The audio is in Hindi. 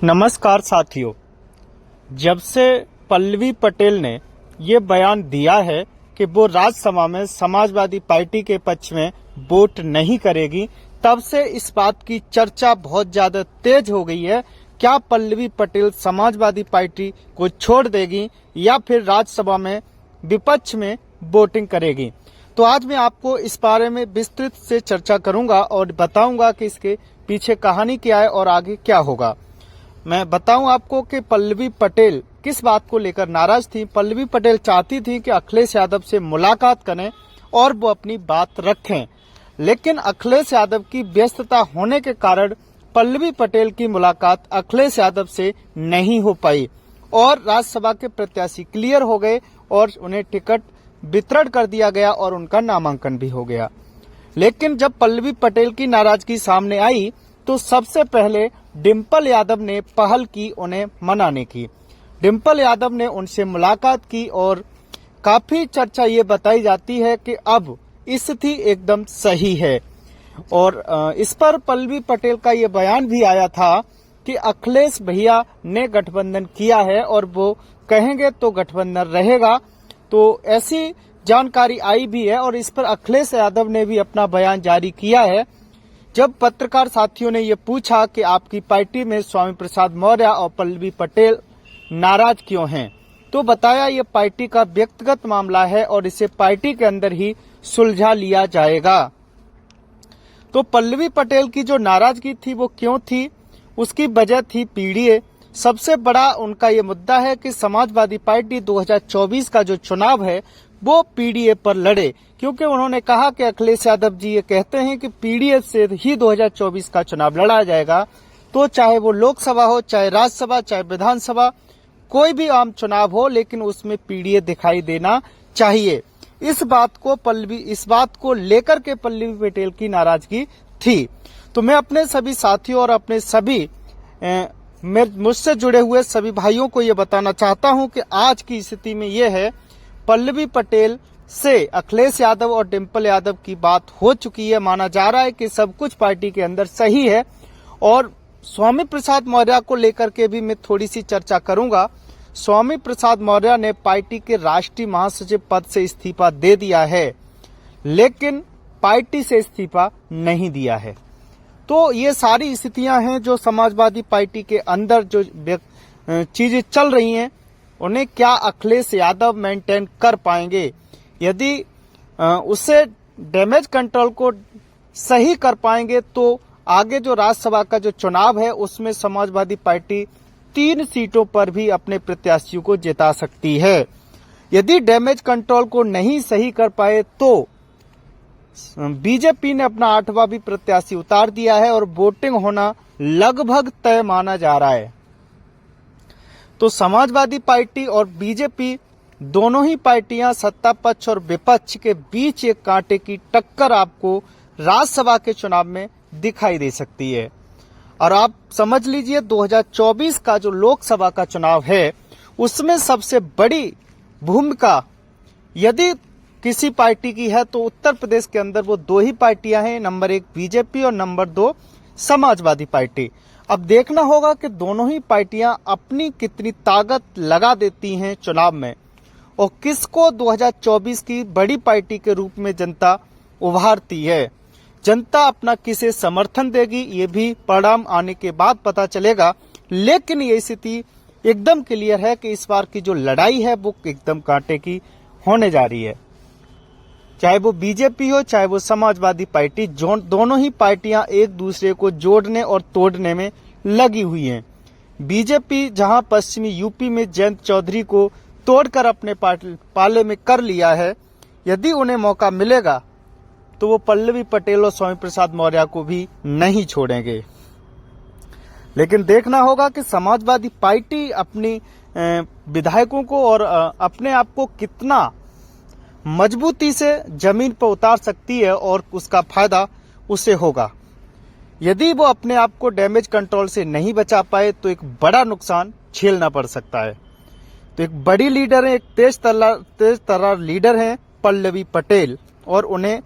नमस्कार साथियों, जब से पल्लवी पटेल ने ये बयान दिया है कि वो राज्यसभा में समाजवादी पार्टी के पक्ष में वोट नहीं करेगी, तब से इस बात की चर्चा बहुत ज्यादा तेज हो गई है। क्या पल्लवी पटेल समाजवादी पार्टी को छोड़ देगी या फिर राज्यसभा में विपक्ष में वोटिंग करेगी? तो आज मैं आपको इस बारे में विस्तृत से चर्चा करूंगा और बताऊंगा कि इसके पीछे कहानी क्या है और आगे क्या होगा। मैं बताऊं आपको कि पल्लवी पटेल किस बात को लेकर नाराज थी। पल्लवी पटेल चाहती थी कि अखिलेश यादव से मुलाकात करें और वो अपनी बात रखें, लेकिन अखिलेश यादव की व्यस्तता होने के कारण पल्लवी पटेल की मुलाकात अखिलेश यादव से नहीं हो पाई और राज्यसभा के प्रत्याशी क्लियर हो गए और उन्हें टिकट वितरण कर दिया गया और उनका नामांकन भी हो गया। लेकिन जब पल्लवी पटेल की नाराजगी सामने आई तो सबसे पहले डिंपल यादव ने पहल की उन्हें मनाने की। डिंपल यादव ने उनसे मुलाकात की और काफी चर्चा ये बताई जाती है कि अब स्थिति एकदम सही है और इस पर पल्लवी पटेल का ये बयान भी आया था कि अखिलेश भैया ने गठबंधन किया है और वो कहेंगे तो गठबंधन रहेगा। तो ऐसी जानकारी आई भी है और इस पर अखिलेश यादव ने भी अपना बयान जारी किया है। जब पत्रकार साथियों ने ये पूछा कि आपकी पार्टी में स्वामी प्रसाद मौर्य और पल्लवी पटेल नाराज क्यों हैं, तो बताया ये पार्टी का व्यक्तिगत मामला है और इसे पार्टी के अंदर ही सुलझा लिया जाएगा। तो पल्लवी पटेल की जो नाराजगी थी वो क्यों थी, उसकी वजह थी पीडीए। सबसे बड़ा उनका ये मुद्दा है कि समाजवादी पार्टी 2024 का जो चुनाव है वो पीडीए पर लड़े, क्योंकि उन्होंने कहा कि अखिलेश यादव जी ये कहते हैं कि पीडीए से ही 2024 का चुनाव लड़ा जाएगा। तो चाहे वो लोकसभा हो, चाहे राज्यसभा, चाहे विधानसभा, कोई भी आम चुनाव हो, लेकिन उसमें पीडीए दिखाई देना चाहिए। इस बात को लेकर के पल्लवी पटेल की नाराजगी थी। तो मैं अपने सभी साथियों और अपने सभी मुझसे जुड़े हुए सभी भाइयों को ये बताना चाहता हूं कि आज की स्थिति में ये है, पल्लवी पटेल से अखिलेश यादव और डिंपल यादव की बात हो चुकी है। माना जा रहा है कि सब कुछ पार्टी के अंदर सही है और स्वामी प्रसाद मौर्य को लेकर के भी मैं थोड़ी सी चर्चा करूंगा। स्वामी प्रसाद मौर्य ने पार्टी के राष्ट्रीय महासचिव पद से इस्तीफा दे दिया है, लेकिन पार्टी से इस्तीफा नहीं दिया है। तो ये सारी स्थितियां हैं जो समाजवादी पार्टी के अंदर जो चीजें चल रही हैं, उन्हें क्या अखिलेश यादव मेंटेन कर पाएंगे। यदि उससे डैमेज कंट्रोल को सही कर पाएंगे तो आगे जो राज्यसभा का जो चुनाव है उसमें समाजवादी पार्टी 3 सीटों पर भी अपने प्रत्याशियों को जिता सकती है। यदि डैमेज कंट्रोल को नहीं सही कर पाए तो बीजेपी ने अपना 8वां भी प्रत्याशी उतार दिया है और वोटिंग होना लगभग तय माना जा रहा है। तो समाजवादी पार्टी और बीजेपी दोनों ही पार्टियां सत्ता पक्ष और विपक्ष के बीच एक कांटे की टक्कर आपको राज्यसभा के चुनाव में दिखाई दे सकती है। और आप समझ लीजिए 2024 का जो लोकसभा का चुनाव है उसमें सबसे बड़ी भूमिका यदि किसी पार्टी की है तो उत्तर प्रदेश के अंदर वो 2 ही पार्टियां हैं, नंबर 1 बीजेपी और नंबर 2 समाजवादी पार्टी। अब देखना होगा कि दोनों ही पार्टियां अपनी कितनी ताकत लगा देती हैं चुनाव में और किसको 2024 की बड़ी पार्टी के रूप में जनता उभारती है। जनता अपना किसे समर्थन देगी ये भी परिणाम आने के बाद पता चलेगा, लेकिन ये स्थिति एकदम क्लियर है कि इस बार की जो लड़ाई है वो एकदम कांटे की होने जा रही है। चाहे वो बीजेपी हो चाहे वो समाजवादी पार्टी, दोनों ही पार्टियां एक दूसरे को जोड़ने और तोड़ने में लगी हुई हैं। बीजेपी जहां पश्चिमी यूपी में जयंत चौधरी को तोड़कर अपने पाले में कर लिया है, यदि उन्हें मौका मिलेगा तो वो पल्लवी पटेल और स्वामी प्रसाद मौर्य को भी नहीं छोड़ेंगे। लेकिन देखना होगा कि समाजवादी पार्टी अपनी विधायकों को और अपने आप को कितना मजबूती से जमीन पर उतार सकती है और उसका फायदा उसे होगा। यदि वो अपने आप को डैमेज कंट्रोल से नहीं बचा पाए तो एक बड़ा नुकसान झेलना पड़ सकता है। तो एक बड़ी लीडर है, एक तेज तर्रार लीडर है पल्लवी पटेल और उन्हें